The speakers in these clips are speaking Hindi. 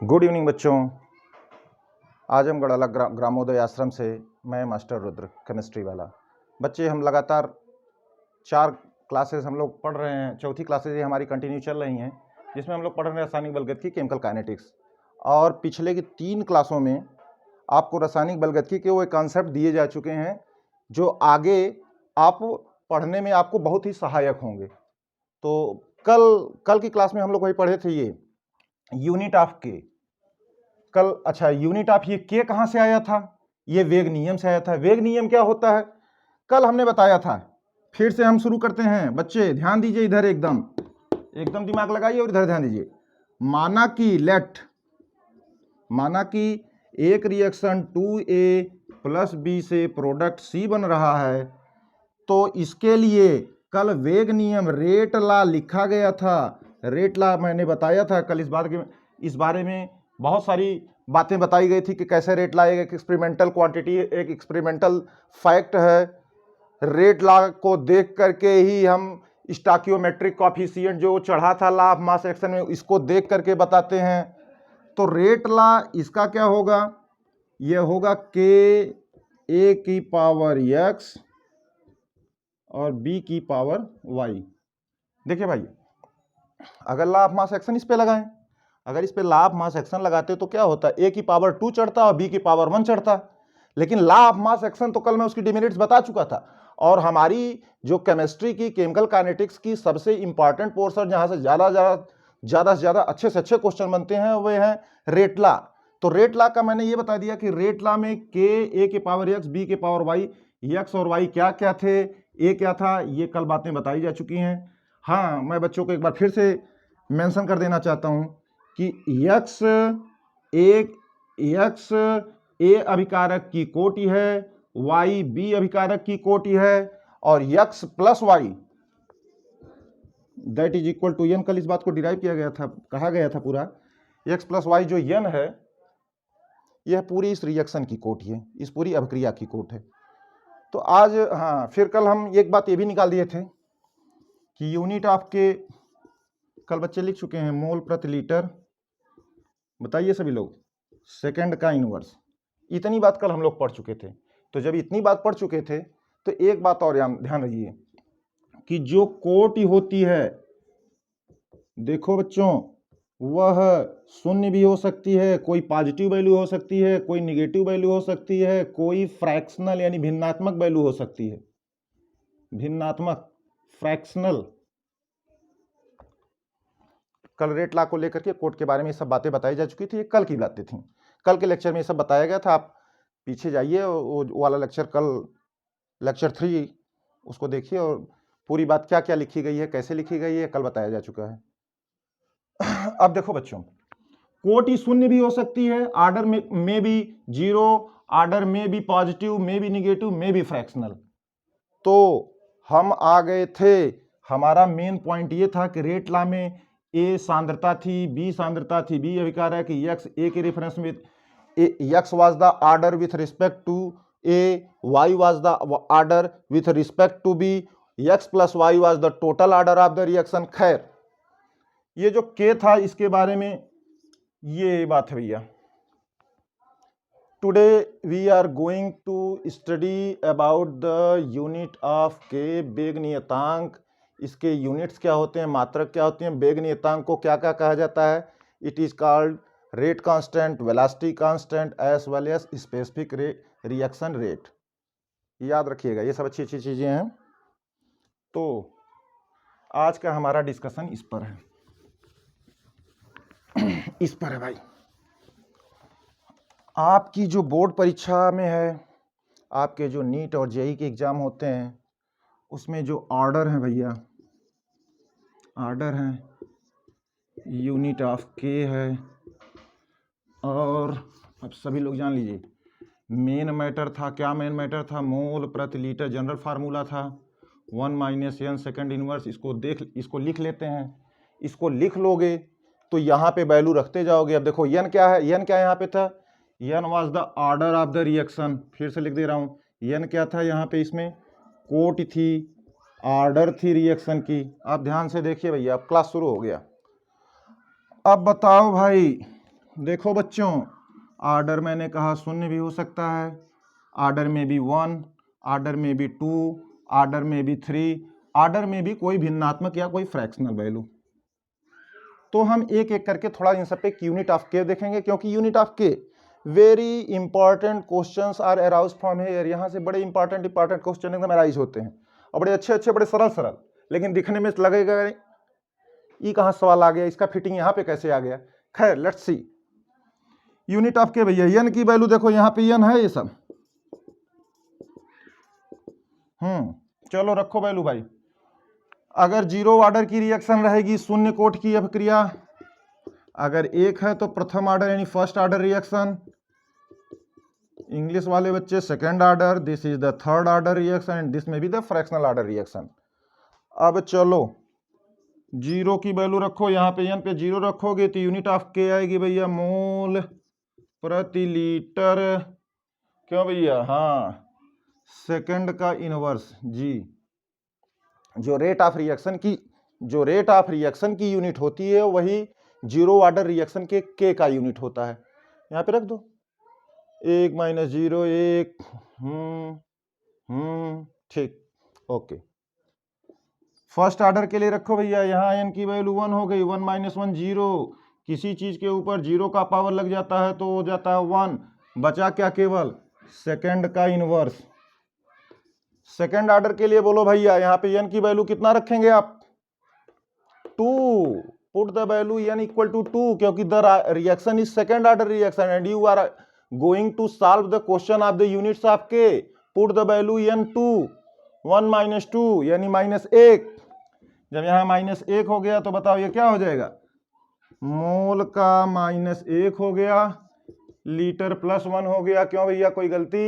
गुड इवनिंग बच्चों। आजमगढ़ अलग ग्रामोदय आश्रम से मैं मास्टर रुद्र केमिस्ट्री वाला। बच्चे हम लगातार 4 क्लासेस हम लोग पढ़ रहे हैं। चौथी क्लासेस हमारी कंटिन्यू चल रही हैं, जिसमें हम लोग पढ़ रहे हैं रासायनिक बलगतिकी, केमिकल काइनेटिक्स। और पिछले की 3 क्लासों में आपको रासायनिक बलगतिकी के वो कॉन्सेप्ट दिए जा चुके हैं जो आगे आप पढ़ने में आपको बहुत ही सहायक होंगे। तो कल की क्लास में हम लोग वही पढ़े थे, ये यूनिट ऑफ के। अच्छा, यूनिट ऑफ ये के कहाँ से आया था? ये वेग नियम से आया था। वेग नियम क्या होता है कल हमने बताया था। फिर से हम शुरू करते हैं। बच्चे ध्यान दीजिए, इधर एकदम दिमाग लगाइए और इधर ध्यान दीजिए। माना कि एक रिएक्शन 2A + B से प्रोडक्ट C बन रहा है, तो इसके लिए कल वेग नियम रेट लॉ लिखा गया था। रेट लॉ मैंने बताया था कल। इस बारे में बहुत सारी बातें बताई गई थी कि कैसे रेट लॉ एक एक्सपेरिमेंटल क्वांटिटी, एक एक्सपेरिमेंटल फैक्ट है। रेट लॉ को देख करके ही हम स्टोइकियोमेट्रिक कोएफिशिएंट जो चढ़ा था लॉ ऑफ मास एक्शन में, इसको देख करके बताते हैं। तो रेट लॉ इसका क्या होगा? यह होगा K⁴ और B⁴ देखिए भाई, अगर लॉ ऑफ मास एक्शन इस पे लगाएं, अगर इस पे लॉ ऑफ मास एक्शन लगाते तो क्या होता? A⁴ 2 चढ़ता और B⁴ 1 चढ़ता। लेकिन लॉ ऑफ मास एक्शन तो कल मैं उसकी डिमेरिट्स बता चुका था। और हमारी जो केमिस्ट्री की, केमिकल काइनेटिक्स की सबसे इंपॉर्टेंट पोर्शन, जहां से ज़्यादा से ज़्यादा अच्छे से अच्छे क्वेश्चन बनते हैं, वे हैं रेट लॉ। तो रेट लॉ का मैंने ये बता दिया कि रेट लॉ में K⁴X, B⁴Y, X और Y क्या क्या थे, A क्या था, ये कल बातें बताई जा चुकी हैं। हाँ, मैं बच्चों को एक बार फिर से मेंशन कर देना चाहता हूं कि X A अभिकारक की कोटि है, Y B अभिकारक की कोटि है, और X + Y that is equal to N। कल इस बात को डिराइव किया गया था, कहा गया था पूरा। X + Y जो N है, यह पूरी इस रिएक्शन की कोटि है, इस पूरी अभिक्रिया की कोटि है। तो आज हाँ, फिर कल हम एक बात ये भी निकाल दिए थे कि यूनिट ऑफ के कल बच्चे लिख चुके हैं मोल प्रति लीटर। बताइए सभी लोग, सेकंड का इनवर्स। इतनी बात कल हम लोग पढ़ चुके थे। तो जब इतनी बात पढ़ चुके थे तो एक बात और ध्यान रखिए कि जो कोटि होती है, देखो बच्चों, वह शून्य भी हो सकती है, कोई पॉजिटिव वैल्यू हो सकती है, कोई निगेटिव वैल्यू हो सकती है, कोई फ्रैक्शनल यानी भिन्नात्मक वैल्यू हो सकती है। भिन्नात्मक, फ्रैक्शनल। कल रेट लॉ को लेकर के कोट के बारे में ये सब बातें बताई जा चुकी थी। ये कल की बातें थी, कल के लेक्चर में ये सब बताया गया था। आप पीछे जाइए, वो वाला लेक्चर, कल लेक्चर 3, उसको देखिए और पूरी बात क्या क्या लिखी गई है, कैसे लिखी गई है, कल बताया जा चुका है। अब देखो बच्चों, कोटि शून्य भी हो सकती है, ऑर्डर में भी 0, ऑर्डर में भी पॉजिटिव, में भी निगेटिव, में भी फ्रैक्शनल। तो हम आ गए थे, हमारा मेन पॉइंट ये था कि रेट लॉ में A सांद्रता थी, B सांद्रता थी, B अभिकारक, X A के रेफरेंस में, X was the order with respect to A, Y was the order with respect to B, X + Y was the total order of the reaction. खैर, ये जो K था, इसके बारे में ये बात है भैया। Today we are going to study about the unit of K, वेग नियतांक। इसके यूनिट्स क्या होते हैं, मात्रक क्या होती हैं, वेग नियतांक को क्या क्या कहा जाता है। It is called rate constant, velocity constant, as well as specific reaction rate. याद रखिएगा, ये सब अच्छी अच्छी चीजें हैं। तो आज का हमारा डिस्कशन इस पर है, इस पर है भाई। आपकी जो बोर्ड परीक्षा में है, आपके जो नीट और जेई के एग्जाम होते हैं, उसमें जो ऑर्डर है भैया, ऑर्डर है, यूनिट ऑफ के है, और अब सभी लोग जान लीजिए मेन मैटर था। क्या मेन मैटर था? मोल प्रति लीटर जनरल फार्मूला था, 1 - N सेकंड इनवर्स। इसको लिख लेते हैं। इसको लिख लोगे तो यहाँ पे वैल्यू रखते जाओगे। अब देखो N क्या है, N क्या यहाँ पे था? N was the order of the reaction. फिर से लिख दे रहा हूँ, N क्या था यहाँ पे? इसमें कोटि थी, ऑर्डर थी रिएक्शन की। आप ध्यान से देखिए भैया, अब क्लास शुरू हो गया। अब बताओ भाई, देखो बच्चों, आर्डर मैंने कहा शून्य भी हो सकता है, आर्डर में भी 1, आर्डर में भी 2, आर्डर में भी 3, आर्डर में भी कोई भिन्नात्मक या कोई फ्रैक्शनल वैल्यू। तो हम एक एक करके थोड़ा इन सब पे यूनिट ऑफ के देखेंगे, क्योंकि यूनिट ऑफ के very important questions are arouse from here. यहाँ से बड़े इंपॉर्टेंट क्वेश्चन एकदम अराइज होते हैं, और बड़े अच्छे बड़े सरल, लेकिन दिखने में लगेगा ये कहाँ सवाल आ गया, इसका फिटिंग यहाँ पे कैसे आ गया। खैर लेट्स सी यूनिट ऑफ के। भैया एन की वैल्यू देखो, यहाँ पे एन है ये सब। चलो रखो वैल्यू भाई। अगर जीरो ऑर्डर की रिएक्शन रहेगी, शून्य कोट की अभिक्रिया अगर 1 है तो प्रथम ऑर्डर यानी फर्स्ट ऑर्डर रिएक्शन, इंग्लिश वाले बच्चे second order, this is the third order reaction and this may be the fractional order reaction. अब चलो जीरो की वैल्यू रखो, यहाँ पे एन पे जीरो रखोगे तो यूनिट ऑफ के आएगी भैया मोल प्रति लीटर। क्यों भैया, हाँ सेकंड का इनवर्स जी। जो रेट ऑफ रिएक्शन की यूनिट होती है वही जीरो ऑर्डर रिएक्शन के का यूनिट होता है। यहाँ पे रख दो 1 - 0 1। ठीक, ओके। फर्स्ट ऑर्डर के लिए रखो भैया, यहाँ एन की वैल्यू 1 हो गई, 1 - 1 0। किसी चीज के ऊपर जीरो का पावर लग जाता है तो हो जाता है 1। बचा क्या, केवल सेकंड का इनवर्स। सेकंड ऑर्डर के लिए बोलो भैया, यहाँ पे एन की वैल्यू कितना रखेंगे आप, 2। Put the value N equal to 2, क्योंकि the reaction is second order reaction and you are going to solve the question of the units of K. Put the value N 2, 1 - 2 यानी -1। जब यहाँ -1 हो गया तो बताओ ये क्या हो जाएगा, मोल का -1 हो गया, लीटर +1 हो गया। क्यों भैया, कोई गलती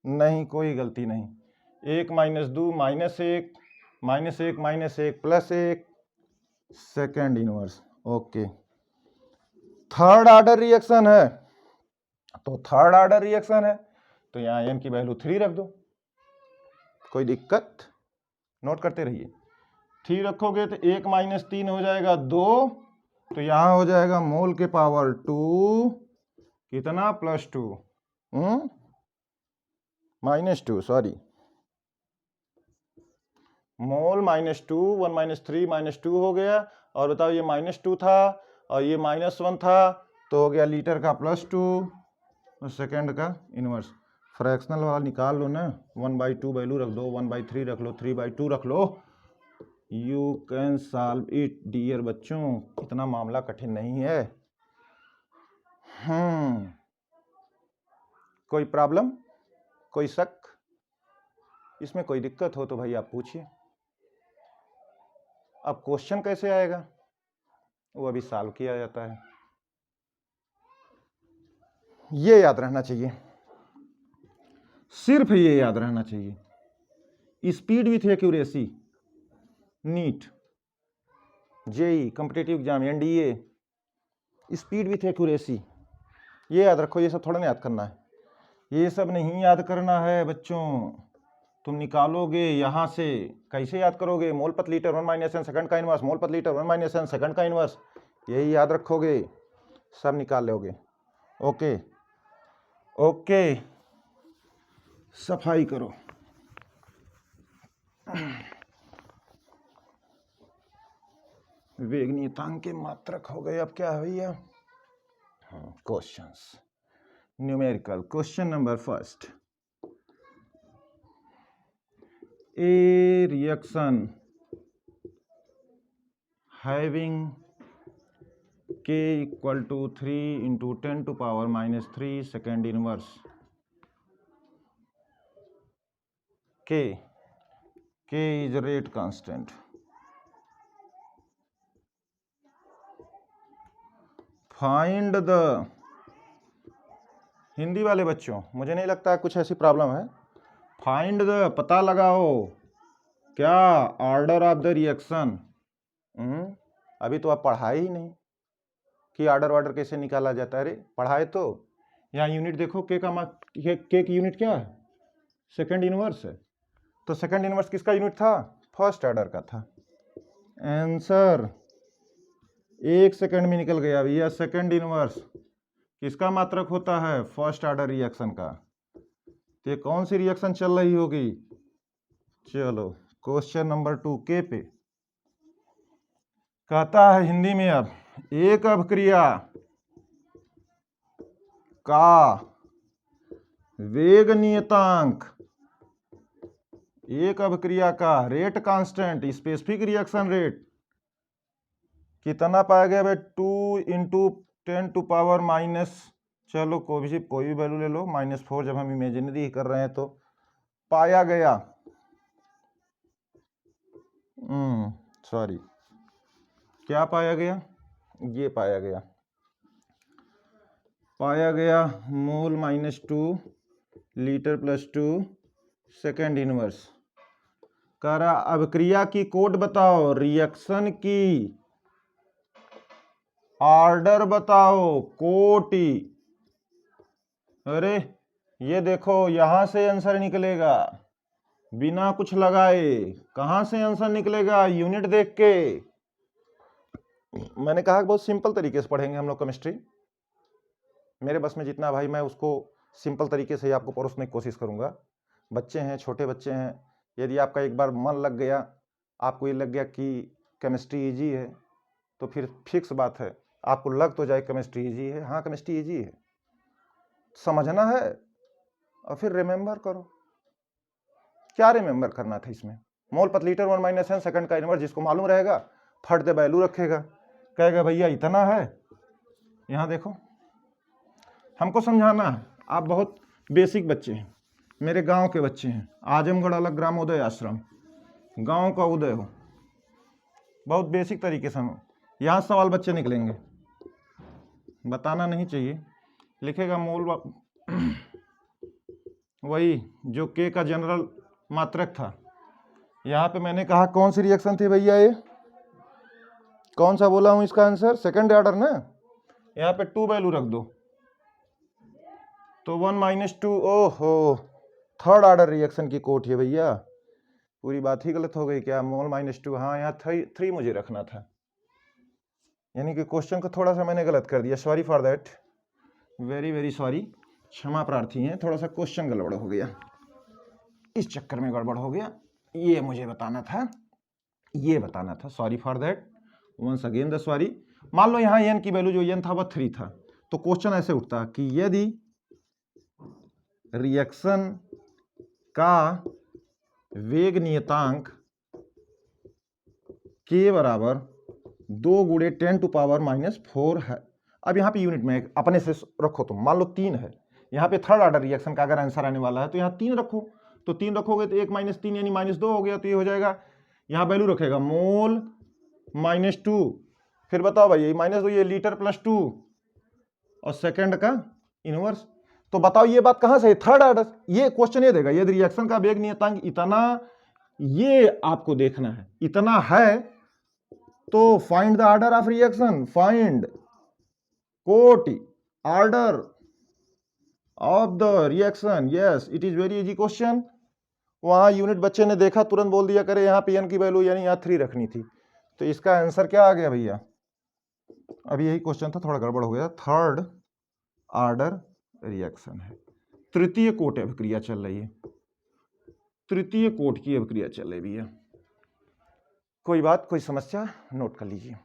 नहीं, कोई गलती नहीं। 1 - 2 -1, -1 - 1 +1, second inverse. Okay, third order reaction है, तो थर्ड ऑर्डर रिएक्शन है तो यहाँ एन की वैल्यू 3 रख दो, कोई दिक्कत, नोट करते रहिए। 3 रखोगे तो 1 - 3 हो जाएगा 2, तो यहाँ हो जाएगा मोल के पावर 2 कितना, +2 -2 सॉरी, मोल -2, 1 - 3 -2 हो गया। और बताओ ये -2 था और ये -1 था, तो हो गया लीटर का +2 और सेकंड का इनवर्स। फ्रैक्शनल वाला निकाल लो ना, 1/2 वैल्यू रख दो, 1/3 रख लो, 3/2 रख लो, you can solve it dear बच्चों, इतना मामला कठिन नहीं है। कोई प्रॉब्लम, कोई शक, इसमें कोई दिक्कत हो तो भाई आप पूछिए। अब क्वेश्चन कैसे आएगा वो अभी सॉल्व किया जाता है, ये याद रहना चाहिए, सिर्फ ये याद रहना चाहिए। Speed with accuracy, NEET, JEE, competitive exam, NDA, speed with accuracy, ये याद रखो। ये सब थोड़ा ना याद करना है, ये सब नहीं याद करना है बच्चों। तुम निकालोगे यहाँ से, कैसे याद करोगे, मोल प्रति लीटर 1 - n सेकंड का इनवर्स, मोल प्रति लीटर 1 - n सेकंड का इनवर्स, यही याद रखोगे, सब निकाल लोगे। ओके ओके, सफाई करो। वेग नियतांक के मात्रक हो गए। अब क्या है भैया, questions, numerical. Question number first, a reaction having k equal to 3 into 10 to power -3 second inverse, k is rate constant, find the, Hindi वाले बच्चों मुझे नहीं लगता कुछ ऐसी प्रॉब्लम है, फाइंड द, पता लगाओ क्या, ऑर्डर ऑफ द रिएक्शन। अभी तो आप पढ़ाए ही नहीं कि ऑर्डर कैसे निकाला जाता है। अरे पढ़ाए तो, यहाँ यूनिट देखो, के की यूनिट क्या है, सेकंड इनवर्स है, तो सेकंड इनवर्स किसका यूनिट था, फर्स्ट ऑर्डर का था। आंसर 1 सेकंड में निकल गया भैया। सेकंड इनवर्स किसका मात्रक होता है? फर्स्ट ऑर्डर रिएक्शन का। तो ये कौन सी रिएक्शन चल रही होगी? चलो क्वेश्चन नंबर 2 के पे कहता है हिंदी में, अब एक अभिक्रिया का वेग नियतांक, एक अभिक्रिया का rate constant, specific reaction rate कितना पाया गया भाई? 2 × 10⁻⁻, चलो कोई भी वैल्यू ले लो, -4 जब हम इमेजिनरी कर रहे हैं तो पाया गया। सॉरी, क्या पाया गया? ये पाया गया मोल -2 लीटर +2 सेकेंड इनवर्स। कह रहा अभिक्रिया की कोड बताओ, रिएक्शन की ऑर्डर बताओ, कोटि। अरे ये देखो, यहां से आंसर निकलेगा बिना कुछ लगाए। कहां से आंसर निकलेगा? यूनिट देख के। मैंने कहा बहुत सिंपल तरीके से पढ़ेंगे हम लोग केमिस्ट्री। मेरे बस में जितना भाई मैं उसको सिंपल तरीके से आपको परोसने की कोशिश करूंगा। बच्चे हैं, छोटे बच्चे हैं, यदि आपका एक बार मन लग गया, आपको ये लग गया कि केमिस्ट्री इजी है, तो फिर फिक्स बात है आपको लग तो जाए केमिस्ट्री इजी है। हाँ केमिस्ट्री इजी है, समझना है और फिर रिमेंबर करो। क्या रिमेंबर करना था इसमें? मोल प्रति लीटर 1 - n सेकंड का इनवर्स, जिसको मालूम रहेगा फट दे वैल्यू रखेगा, कहेगा भैया इतना है। यहां देखो, हमको समझाना है। आप बहुत बेसिक बच्चे हैं, मेरे गांव के बच्चे हैं, आजमगढ़ अलग ग्राम उदय आश्रम, गांव का उदय हो, बहुत बेसिक तरीके से हम यहाँ सवाल बच्चे निकलेंगे। बताना नहीं चाहिए, लिखेगा मोल वही जो के का जनरल मात्रक था। यहाँ पे मैंने कहा कौन सी रिएक्शन थी भैया? ये कौन सा बोला हूँ इसका आंसर? सेकंड ऑर्डर ना। यहाँ पे 2 वैल्यू रख दो तो 1 - 2। ओहो, थर्ड ऑर्डर रिएक्शन की कोट है भैया। पूरी बात ही गलत हो गई क्या? मोल -2, हाँ यहाँ 3 मुझे रखना था, यानी कि क्वेश्चन को थोड़ा सा मैंने गलत कर दिया। Sorry for that, very very sorry, क्षमा प्रार्थी हैं। थोड़ा सा क्वेश्चन गड़बड़ हो गया, इस चक्कर में गड़बड़ हो गया। ये मुझे बताना था, sorry for that, once again the sorry. मान लो यहाँ n की वैल्यू जो n था वह 3 था, तो क्वेश्चन ऐसे उठता कि यदि रिएक्शन का वेग नियतांक k बराबर 2 × 10⁻⁻4 है। अब यहाँ पे यूनिट में अपने से रखो, तो मान लो 3 है, यहाँ पे थर्ड ऑर्डर रिएक्शन का अगर आंसर आने वाला है तो यहाँ 3 रखो, तो 3 रखोगे तो 1 - 3 यानी -2 हो गया, तो ये हो जाएगा। यहाँ वैल्यू रखेगा मोल -2, फिर बताओ भाई -2 ये लीटर +2 और सेकंड का इनवर्स। तो बताओ ये बात कहां से है? Third order. ये क्वेश्चन ये देगा यदि रिएक्शन का वेग नियतांक इतना, ये आपको देखना है, इतना है तो find the order of reaction, find कोटि order of the reaction. Yes, it is very easy question. वहां यूनिट बच्चे ने देखा, तुरंत बोल दिया करे यहाँ पे n की वैल्यू यानी यहाँ 3 रखनी थी, तो इसका आंसर क्या आ गया भैया? अभी यही क्वेश्चन था, थोड़ा गड़बड़ हो गया। थर्ड ऑर्डर रिएक्शन है, तृतीय कोट अभिक्रिया चल रही है, तृतीय कोट की अभिक्रिया चल रही है। कोई बात, कोई समस्या, नोट कर लीजिए।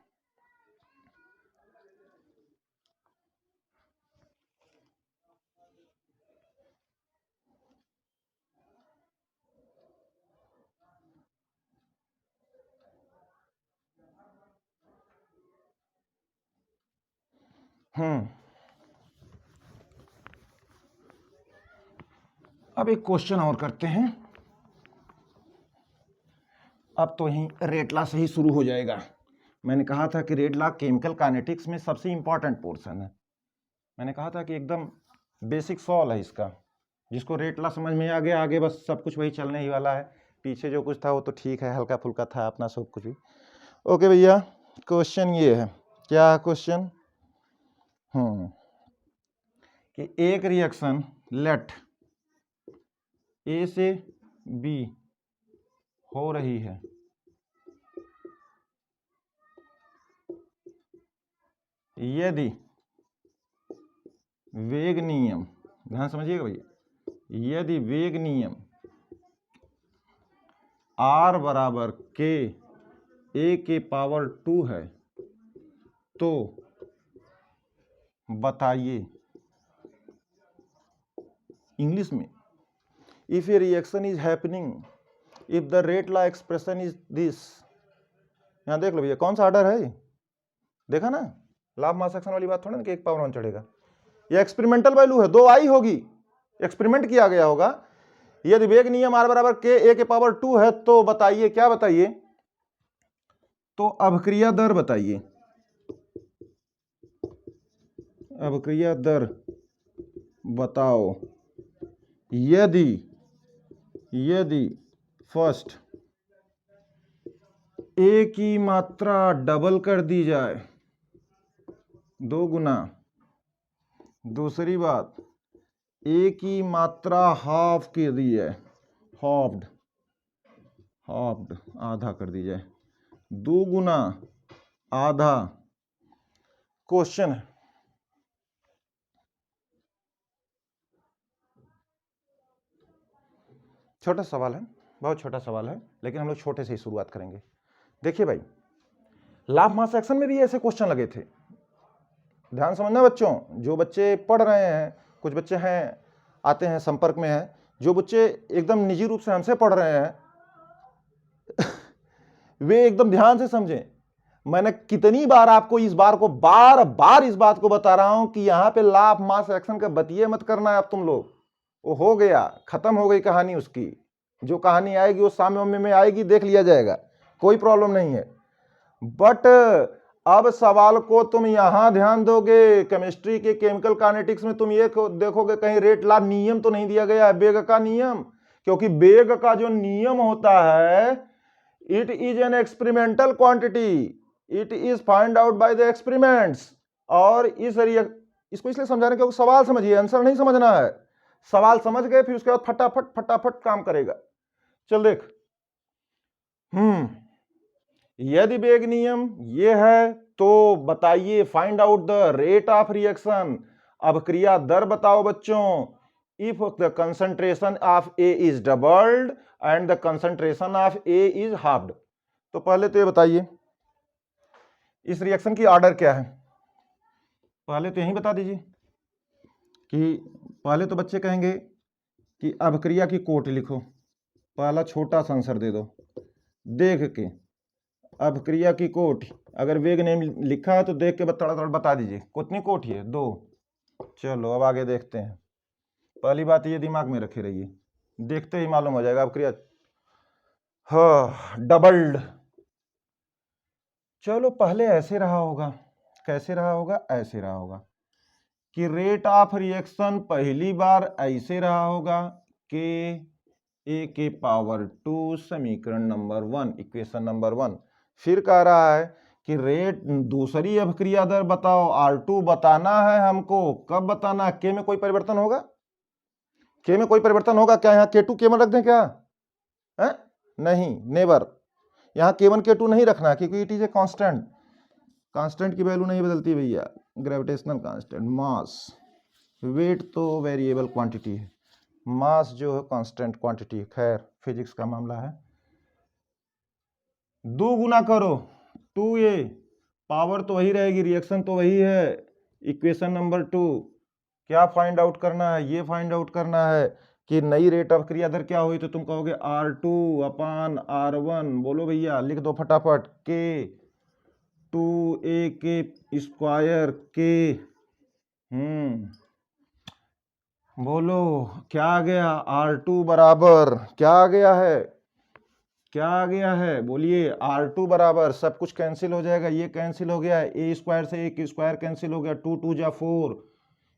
अब एक क्वेश्चन और करते हैं। अब तो यहीं रेट लॉ से ही शुरू हो जाएगा। मैंने कहा था कि रेट लॉ केमिकल काइनेटिक्स में सबसे इंपॉर्टेंट पोर्शन है। मैंने कहा था कि एकदम बेसिक सॉल्व है इसका, जिसको रेट लॉ समझ में आ गया, आगे बस सब कुछ वही चलने ही वाला है। पीछे जो कुछ था वो तो ठीक है, हल्का फुल्का था अपना सब कुछ भी। ओके भैया, क्वेश्चन ये है, क्या क्वेश्चन? कि एक रिएक्शन लेट ए से बी हो रही है, यदि वेग नियम, ध्यान समझिएगा भैया, यदि वेग नियम r बराबर k a के पावर 2 है तो बताइए, इंग्लिश में, if A reaction is happening if the rate law expression is this. यहां देख लो भैया कौन सा ऑर्डर है ये, देखा ना, लाभ मास एक्शन वाली बात थोड़ी ना कि 1 पावर 1 चढ़ेगा, ये एक्सपेरिमेंटल वैल्यू है, 2 आई होगी, एक्सपेरिमेंट किया गया होगा। यदि वेग नियम r बराबर k a के पावर 2 है तो बताइए, क्या बताइए, तो अभिक्रिया दर बताइए, अभिक्रिया दर बताओ यदि फर्स्ट ए की मात्रा डबल कर दी जाए, 2 गुना, दूसरी बात ए की मात्रा हाफ कर दी जाए, हाफ्ड आधा कर दी जाए, 2 गुना आधा। क्वेश्चन है, छोटा सवाल है, बहुत छोटा सवाल है, लेकिन हम लोग छोटे से ही शुरुआत करेंगे। देखिए भाई, लाभ मास एक्शन में भी ऐसे क्वेश्चन लगे थे, ध्यान समझना बच्चों, जो बच्चे पढ़ रहे हैं, कुछ बच्चे हैं आते हैं संपर्क में हैं, जो बच्चे एकदम निजी रूप से हमसे पढ़ रहे हैं वे एकदम ध्यान से समझें। मैंने कितनी बार आपको इस बात को बता रहा हूं कि यहां पे लाभ मास एक्शन का बतिये मत करना है अब तुम लोग, वो हो गया, खत्म हो गई कहानी उसकी, जो कहानी आएगी वो सामने में आएगी, देख लिया जाएगा, कोई प्रॉब्लम नहीं है। बट अब सवाल को तुम यहां ध्यान दोगे, केमिस्ट्री के केमिकल काइनेटिक्स में तुम ये देखोगे कहीं रेट लॉ नियम तो नहीं दिया गया है, वेग का नियम, क्योंकि वेग का जो नियम होता है it is an experimental quantity, it is find out by the experiments. और इसको इसलिए समझाने क्योंकि सवाल समझिए, आंसर नहीं समझना है, सवाल समझ गए फिर उसके बाद फटाफट काम करेगा। चल देख, यदि वेग नियम ये है तो बताइए find out the rate of reaction, अभिक्रिया दर बताओ बच्चों, if the concentration of A is doubled and the concentration of A is halved. तो पहले तो ये बताइए इस रिएक्शन की ऑर्डर क्या है, पहले तो यही बता दीजिए कि पहले तो बच्चे कहेंगे कि अभिक्रिया की कोट लिखो, पहला छोटा सा आंसर दे दो, देख के अभिक्रिया की कोट, अगर वेग नेम लिखा है तो देख के बता दीजिए कितनी कोट है, 2। चलो अब आगे देखते हैं, पहली बात ये दिमाग में रखे रहिए, देखते ही मालूम हो जाएगा अभिक्रिया डबल्ड। चलो पहले ऐसे रहा होगा, कैसे रहा होगा, ऐसे रहा होगा कि रेट ऑफ रिएक्शन पहली बार ऐसे रहा होगा कि ए के पावर 2 समीकरण नंबर 1, इक्वेशन नंबर 1। फिर कह रहा है कि रेट दूसरी अभिक्रिया दर बताओ, R2 बताना है हमको, कब बताना, के में कोई परिवर्तन होगा, के में कोई परिवर्तन होगा क्या, यहाँ K2 K1 रख दें क्या है? नहीं, नेवर, यहाँ K1 K2 नहीं रखना क्योंकि it is a constant, constant की वैल्यू नहीं बदलती भैया, ग्रेविटेशनल कांस्टेंट, मास, वेट तो वेरिएबल क्वांटिटी है, मास जो है कांस्टेंट क्वांटिटी, खैर फिजिक्स का मामला है। 2 गुना करो 2a, पावर तो वही रहेगी, रिएक्शन तो वही है, इक्वेशन नंबर 2। क्या फाइंड आउट करना है, ये फाइंड आउट करना है कि नई रेट ऑफ क्रिया दर क्या हुई, तो तुम कहोगे R2 अपान R1, बोलो भैया, लिख दो फटाफट, के 2a के स्क्वायर के, बोलो क्या आ गया, R2 बराबर क्या आ गया है, क्या आ गया है, बोलिए, R2 बराबर, सब कुछ कैंसिल हो जाएगा, ये कैंसिल हो गया, ए स्क्वायर से एक स्क्वायर कैंसिल हो गया, 2 2 जा 4,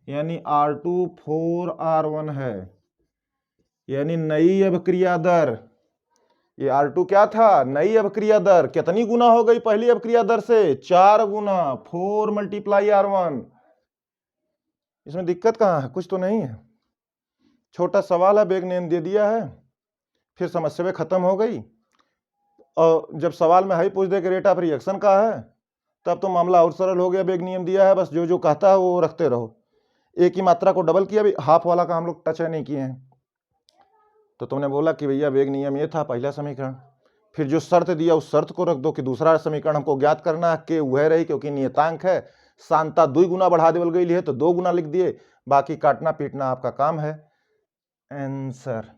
यानी R2 4R1 है, यानी नई अभिक्रिया दर, ये R2 क्या था, नई अभिक्रिया दर, कितनी गुना हो गई पहली अभिक्रिया दर से, 4 गुना, 4 × R1। इसमें दिक्कत कहाँ है, कुछ तो नहीं है, छोटा सवाल है, वेग नियम दे दिया है, फिर समस्या खत्म हो गई। और जब सवाल में हाई पूछ दे कि रेट ऑफ रिएक्शन का है तब तो मामला और सरल हो गया। वेग नियम दिया है, बस जो जो कहता है वो रखते रहो। ए की मात्रा को डबल किया, अभी हाफ वाला का हम लोग टच नहीं किए हैं। तो तुमने बोला कि भैया वेग नियम ये था पहला समीकरण, फिर जो शर्त दिया उस शर्त को रख दो कि दूसरा समीकरण हमको ज्ञात करना है, के वह रही क्योंकि नियतांक है, सांता 2 गुना बढ़ा देवल गई है तो 2 गुना लिख दिए, बाकी काटना पीटना आपका काम है। आंसर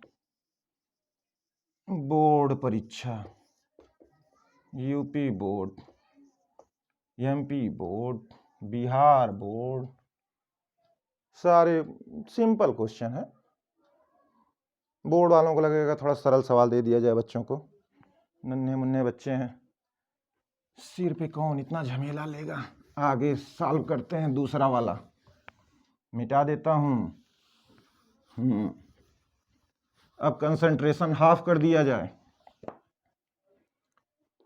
बोर्ड परीक्षा, UP board, MP board, Bihar board, सारे सिंपल क्वेश्चन है। बोर्ड वालों को लगेगा थोड़ा सरल सवाल दे दिया जाए बच्चों को, नन्हे मुन्ने बच्चे हैं, सिर पे कौन इतना झमेला लेगा। आगे सॉल्व करते हैं दूसरा वाला, मिटा देता हूं। अब कंसंट्रेशन हाफ कर दिया जाए,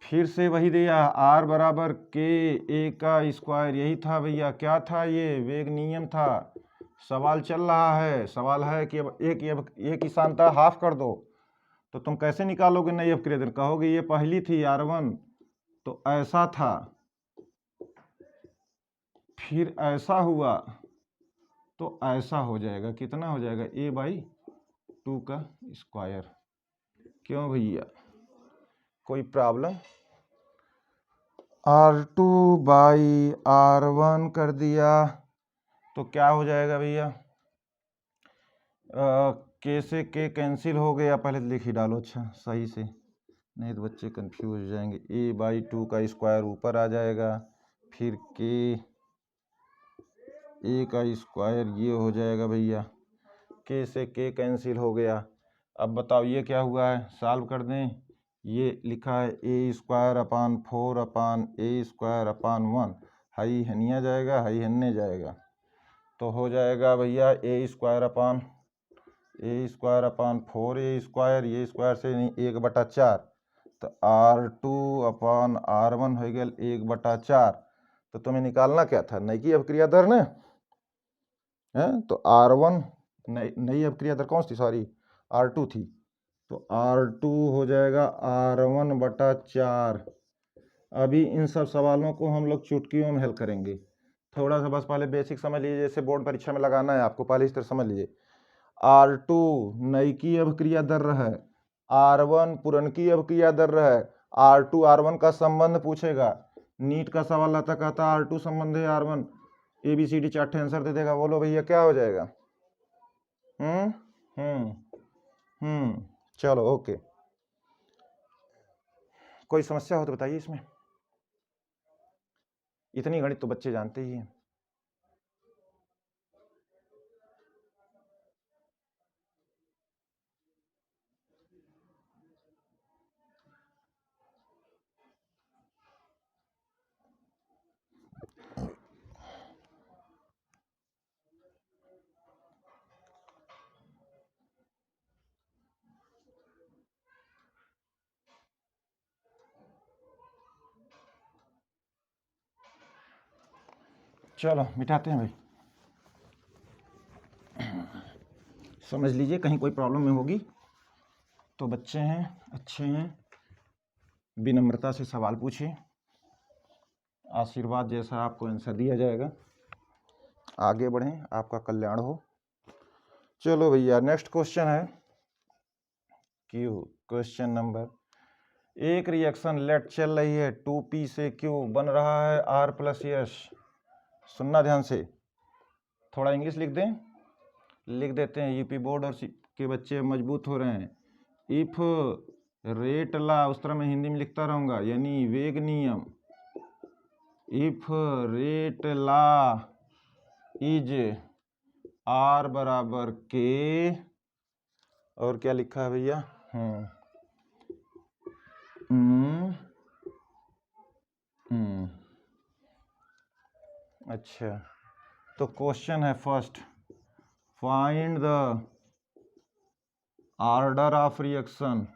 फिर से वही दिया, आर बराबर के ए का स्क्वायर, यही था भैया। क्या था ये? वेग नियम था। सवाल चल रहा है, सवाल है कि अब एक ही सांता हाफ कर दो, तो तुम कैसे निकालोगे नई अपक्रिया? कहोगे ये पहली थी R1 तो ऐसा था, फिर ऐसा हुआ तो ऐसा हो जाएगा। कितना हो जाएगा? A/2 का स्क्वायर। क्यों भैया, कोई प्रॉब्लम? R2/R1 कर दिया तो क्या हो जाएगा भैया? के से के कैंसिल हो गया, पहले लिख ही डालो अच्छा सही से, नहीं तो बच्चे कंफ्यूज हो जाएंगे। A/2 का स्क्वायर ऊपर आ जाएगा, फिर के ए का स्क्वायर ये हो जाएगा भैया, के से के कैंसिल हो गया। अब बताओ ये क्या हुआ है, सॉल्व कर दें। ये लिखा है A²/4/A²/1, हाई हनिया जाएगा, हाई हन्ने जाएगा, तो हो जाएगा भैया A²/4, ये स्क्वायर से नहीं 1/4, तो R2/R1 हो गया 1/4। तो तुम्हें निकालना क्या था? नई की अपक्रिया दर ने है, तो R1 नई अपक्रिया दर कौन सी? सॉरी R2 थी, तो R2 हो जाएगा R1/4। अभी इन सब सवालों को हम लोग चुटकियों में हल करेंगे। थोड़ा सा बस पहले बेसिक समझ लीजिए, जैसे बोर्ड परीक्षा में लगाना है आपको, पहले इस तरह समझ लीजिए। R2 नई की अभिक्रिया दर है, R1 पुरनकी अभिक्रिया दर है, R2 R1 का संबंध पूछेगा। नीट का सवाल आता, कहता R2 संबंध है R1, ABCD चार्ट आंसर दे देगा। बोलो भैया क्या हो जाएगा? चलो ओके, कोई समस्या हो तो बताइए इसमें, इतनी गणित तो बच्चे जानते ही हैं। चलो मिटाते हैं भाई, समझ लीजिए, कहीं कोई प्रॉब्लम में होगी तो बच्चे हैं, अच्छे हैं, विनम्रता से सवाल पूछिए, आशीर्वाद जैसा आपको आंसर दिया जाएगा। आगे बढ़ें, आपका कल्याण हो। चलो भैया नेक्स्ट क्वेश्चन है क्वेश्चन नंबर, एक रिएक्शन लेट चल रही है 2P से Q, बन रहा है R+S। सुनना ध्यान से, थोड़ा इंग्लिश लिख देते हैं, यूपी बोर्ड और के बच्चे मजबूत हो रहे हैं। इफ रेट ला, उस तरह मैं हिंदी में लिखता रहूँगा, यानी वेग नियम, if rate law is R बराबर K, और क्या लिखा है भैया? अच्छा, तो क्वेश्चन है first, find the order of reaction.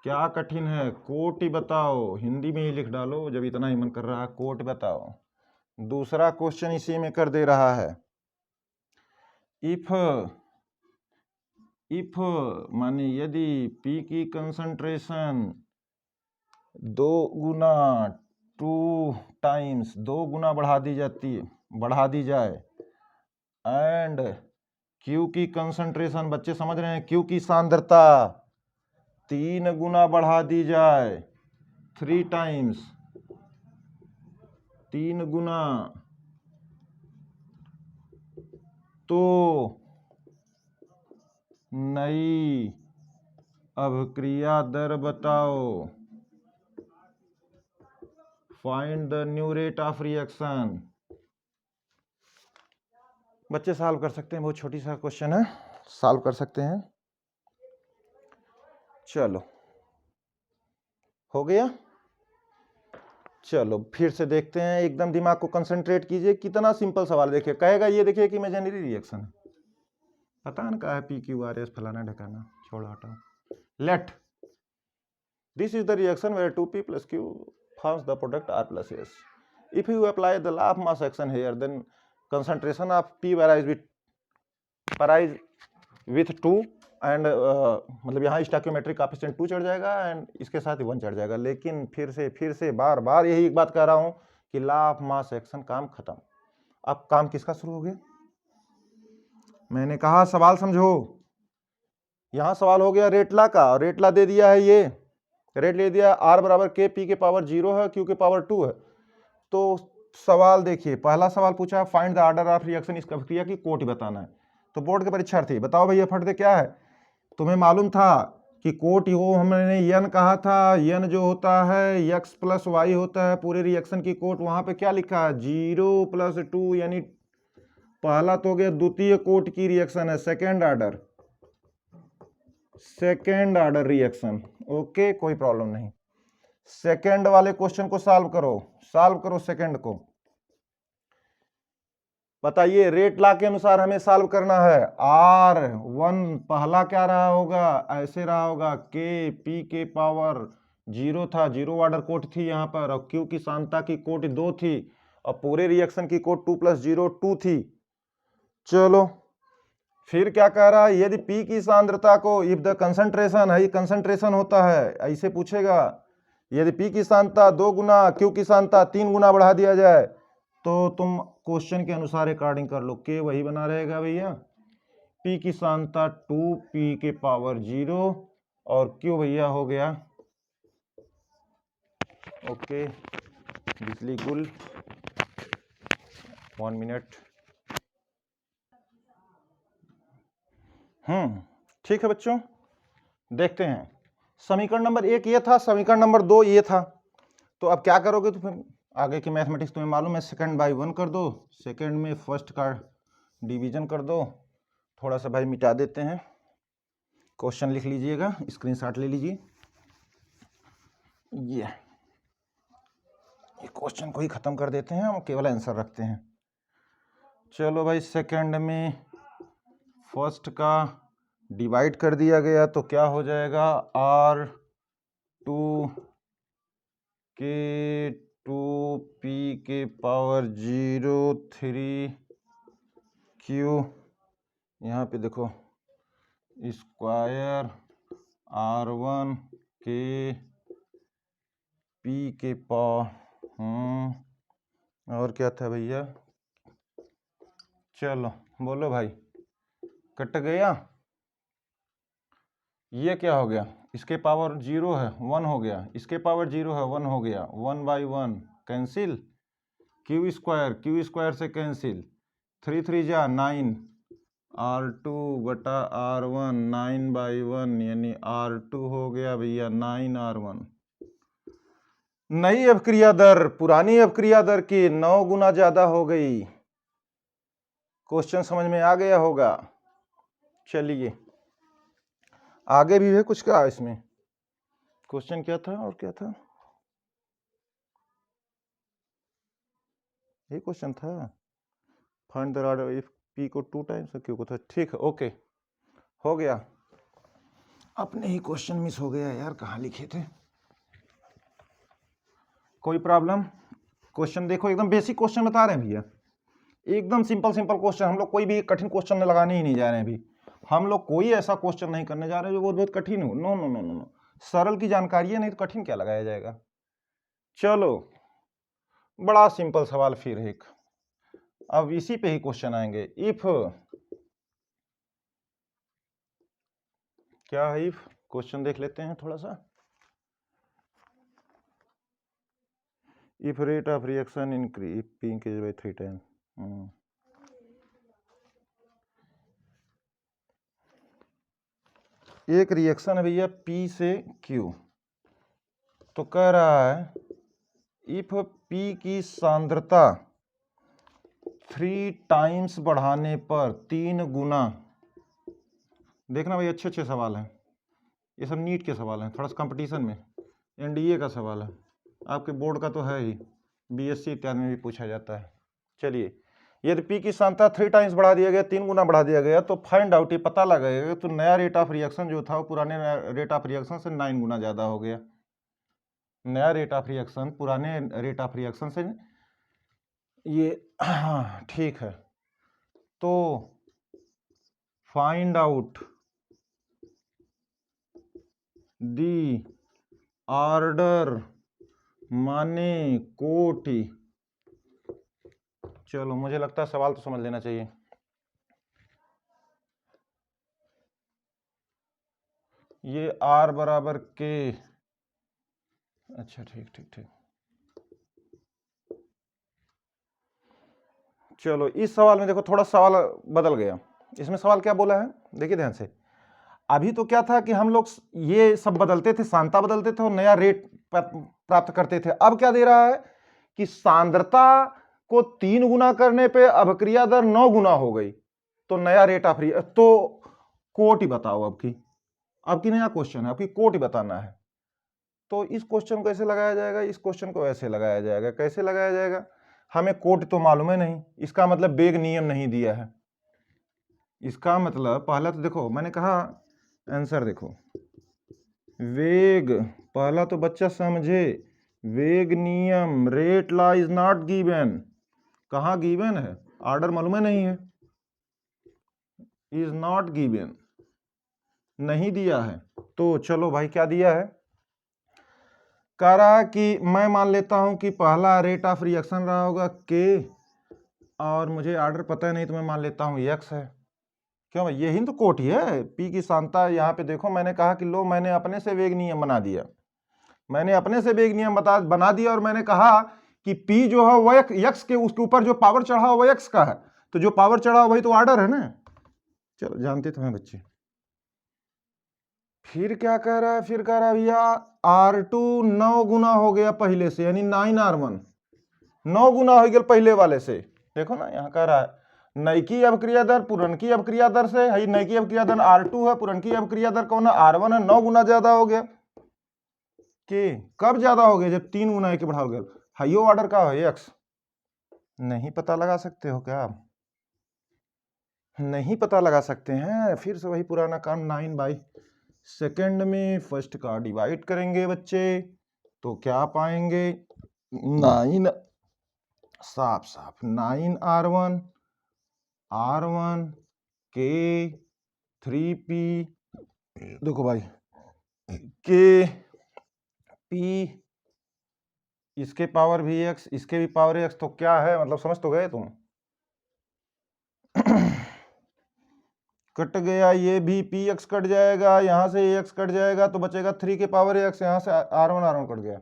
क्या कठिन है? कोट ही बताओ, हिंदी में ही लिख डालो जब इतना ही मन कर रहा है, कोट बताओ। दूसरा क्वेश्चन इसी में कर दे रहा है, इफ माने यदि P की कंसंट्रेशन 2 गुना 2 टाइम्स 2 गुना बढ़ा दी जाए एंड Q की कंसंट्रेशन, बच्चे समझ रहे हैं, Q की सांद्रता 3 गुना बढ़ा दी जाए, 3 टाइम्स 3 गुना, तो नई अभिक्रिया दर बताओ। Find the new rate of reaction. बच्चे सॉल्व कर सकते हैं, बहुत छोटी सा क्वेश्चन है, सॉल्व कर सकते हैं। चलो हो गया। चलो फिर से देखते हैं, एकदम दिमाग को कंसंट्रेट कीजिए। कितना सिंपल सवाल देखिए, कहेगा ये देखिए कि इमेजिनरी रिएक्शन है, पता ना क्या है, पी क्यू आर एस फलाना ढकाना, छोड़ो हटाओ। Let this is the reaction where 2p plus q forms the product r plus s. If you apply the law of mass action here, then concentration of p varies with 2 and मतलब यहाँ स्टोइकियोमेट्रिक कोएफिशिएंट 2 चढ़ जाएगा एंड इसके साथ ही 1 चढ़ जाएगा। लेकिन फिर से बार बार यही एक बात कह रहा हूँ कि लॉ ऑफ मास एक्शन, काम खत्म। अब काम किसका शुरू हो गया? मैंने कहा सवाल समझो, यहाँ सवाल हो गया रेट लॉ का। रेट लॉ दे दिया है, ये रेट ले दिया, r बराबर k, p के पावर 0 है, q के पावर 2 है। तो सवाल देखिए, पहला सवाल पूछा find the order of reaction, इस अभिक्रिया की कोटि बताना है। तो बोर्ड के परीक्षार्थी बताओ भैया फट दे क्या है? तुम्हें मालूम था कि कोटि वो हमने n कहा था, n जो होता है x प्लस y होता है, पूरे रिएक्शन की कोट। वहां पे क्या लिखा है? 0 + 2, यानी पहला तो हो गया द्वितीय कोट की रिएक्शन है, सेकेंड ऑर्डर रिएक्शन। ओके, कोई प्रॉब्लम नहीं। सेकेंड वाले क्वेश्चन को सॉल्व करो सेकेंड को। बताइए, रेट लॉ के अनुसार हमें सॉल्व करना है। R1 पहला क्या रहा होगा? ऐसे रहा होगा, K P के पावर 0 था, 0 ऑर्डर कोट थी यहाँ पर, और Q की सांद्रता की कोट 2 थी, और पूरे रिएक्शन की कोट 2 + 0 2 थी। चलो फिर क्या कह रहा है? यदि P की सांद्रता को, इफ द कंसंट्रेशन है, कंसंट्रेशन होता है, ऐसे पूछेगा, यदि P की सांद्रता 2 गुना, Q की सांद्रता 3 गुना बढ़ा दिया जाए, तो तुम क्वेश्चन के अनुसार अकॉर्डिंग कर लो। K वही बना रहेगा भैया, P की सांद्रता 2p के पावर 0 और Q भैया हो गया, ओके, बिजली गुल, 1 मिनट। ठीक है बच्चों, देखते हैं। समीकरण नंबर 1 ये था, समीकरण नंबर 2 ये था। तो अब क्या करोगे? तो फिर आगे की मैथमेटिक्स तुम्हें मालूम है, सेकंड बाई 1 कर दो, सेकंड में फर्स्ट का डिवीजन कर दो। थोड़ा सा भाई मिटा देते हैं, क्वेश्चन लिख लीजिएगा, स्क्रीनशॉट ले लीजिए। ये क्वेश्चन को ही खत्म कर देते हैं, हम केवल आंसर रखते हैं। चलो भाई, सेकंड में फर्स्ट का डिवाइड कर दिया गया, तो क्या हो जाएगा? R2 के 2p के पावर 0 3q, यहाँ पे देखो स्क्वायर R1 के p के पावर, और क्या था भैया? चलो बोलो भाई, कट गया। ये क्या हो गया? इसके पावर 0 है, 1 हो गया, इसके पावर 0 है, 1 हो गया, 1/1 कैंसिल, क्यू स्क्वायर से कैंसिल, 3 3 जा 9, R2 बटा R1, 9/1 यानी R2 हो गया भैया 9R1। नई अभिक्रिया दर पुरानी अभिक्रिया दर की 9 गुना ज्यादा हो गई। क्वेश्चन समझ में आ गया होगा। चलिए आगे भी है कुछ, क्या इसमें क्वेश्चन क्या था और क्या था? ये क्वेश्चन था, find the order if p को 2 टाइम्स और q को 3। ठीक है, ओके, हो गया। अपने ही क्वेश्चन मिस हो गया यार, कहाँ लिखे थे? कोई प्रॉब्लम? क्वेश्चन देखो, एकदम बेसिक क्वेश्चन बता रहे हैं भैया, एकदम सिंपल क्वेश्चन। हम लोग कोई भी कठिन क्वेश्चन लगाने ही नहीं जा रहे हैं अभी। हम लोग कोई ऐसा क्वेश्चन नहीं करने जा रहे जो बहुत कठिन हो। नो नो नो नो, सरल की जानकारी है, नहीं तो कठिन क्या लगाया जाएगा। चलो बड़ा सिंपल सवाल फिर एक, अब इसी पे ही क्वेश्चन आएंगे। इफ, क्या है इफ, क्वेश्चन देख लेते हैं थोड़ा सा। If rate of reaction increase P increase by 3 time. एक रिएक्शन है भैया पी से क्यू, तो कह रहा है इफ पी की सांद्रता 3 टाइम्स बढ़ाने पर 3 गुना, देखना भाई अच्छे अच्छे सवाल हैं, ये सब नीट के सवाल हैं, थोड़ा सा कंपटीशन में, एनडीए का सवाल है, आपके बोर्ड का तो है ही, बीएससी इत्यादि में भी पूछा जाता है। चलिए, यदि पी की सांद्रता 3 टाइम्स बढ़ा दिया गया, 3 गुना बढ़ा दिया गया, तो फाइंड आउट, ये पता लगाएगा तो नया रेट ऑफ रिएक्शन जो था वो पुराने रेट ऑफ रिएक्शन से 9 गुना ज़्यादा हो गया। नया रेट ऑफ रिएक्शन पुराने रेट ऑफ रिएक्शन से ये, हाँ ठीक है, तो फाइंड आउट दी ऑर्डर माने कोटि। चलो, मुझे लगता है सवाल तो समझ लेना चाहिए। ये R बराबर के, अच्छा ठीक ठीक ठीक, चलो इस सवाल में देखो थोड़ा सवाल बदल गया। इसमें सवाल क्या बोला है, देखिए ध्यान से। अभी तो क्या था कि हम लोग ये सब बदलते थे, सांद्रता बदलते थे और नया रेट प्राप्त करते थे। अब क्या दे रहा है कि सांद्रता को 3 गुना करने पे अभिक्रिया दर 9 गुना हो गई, तो नया रेट ऑफ रिएक्शन, तो कोटि बताओ। अब की नया क्वेश्चन है, आपकी कोटि बताना है। तो इस क्वेश्चन को ऐसे लगाया जाएगा, इस क्वेश्चन को ऐसे लगाया जाएगा। कैसे लगाया जाएगा, हमें कोटि तो मालूम है नहीं, इसका मतलब वेग नियम नहीं दिया है। इसका मतलब पहला तो देखो, मैंने कहा आंसर देखो, वेग, पहला तो बच्चा समझे, वेग नियम, rate law is not given. कहाँ गिवन है, ऑर्डर मालूम है नहीं है, इज नॉट गिवन, नहीं दिया है। तो चलो भाई क्या दिया है, कह रहा कि मैं मान लेता हूं कि पहला रेट ऑफ रिएक्शन रहा होगा के, और मुझे ऑर्डर पता है नहीं, तो मैं मान लेता हूं एक्स है। क्यों भाई, यही तो कोटि है। पी की सांद्रता यहाँ पे देखो, मैंने कहा कि लो, मैंने अपने से वेग नियम बना दिया, मैंने अपने से वेग नियम बना दिया, और मैंने कहा कि पी जो है वो एक्स के, उसके ऊपर जो पावर चढ़ा वो एक्स का है, तो जो पावर चढ़ा वही तो ऑर्डर है ना। चलो, जानते तो हैं बच्चे। फिर क्या कह रहा है, फिर कह रहा है भैया R2 9 गुना हो गया पहले से, यानी 9R1 9 गुना हो गया पहले वाले से। देखो ना, यहाँ कह रहा है नई अभिक्रिया दर पुरनकी अभिक्रिया दर से है, नई अभिक्रिया दर R2 है, पुरनकी अभिक्रिया दर कौन है, R1 है, 9 गुना ज्यादा हो गया। कि कब ज्यादा हो गया, जब 3 गुना के बढ़ा हो गया। हाइयो ऑर्डर का है एक्स, नहीं पता लगा सकते हो क्या आप, नहीं पता लगा सकते हैं, फिर से वही पुराना काम, 9/2 में फर्स्ट का डिवाइड करेंगे बच्चे, तो क्या पाएंगे, 9, साफ साफ 9R1 के 3P, देखो भाई के पी, इसके पावर भी एक्स, इसके भी पावर एक्स, तो क्या है मतलब, समझ तो गए तुम। कट गया, ये भी पी एक्स कट जाएगा, यहां से एक्स कट जाएगा, तो बचेगा 3 के पावर एक्स, यहां से R1 कट गया,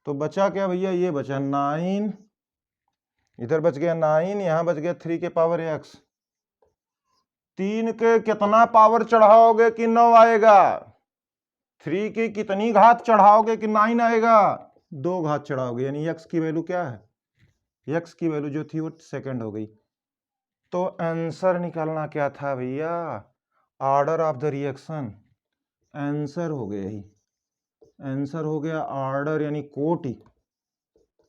तो बचा क्या भैया, ये बचा 9, इधर बच गया 9, यहां बच गया 3 के पावर एक्स। 3 के कितना पावर चढ़ाओगे कि 9 आएगा, 3 की कितनी घात चढ़ाओगे कि 9 आएगा, 2 घात चढ़ाओगे, यानी एक्स की वैल्यू क्या है, एक्स की वैल्यू जो थी वो सेकंड हो गई। तो आंसर निकालना क्या था भैया, order of the reaction, answer हो गया ही, आंसर हो गया ऑर्डर, यानी कोटि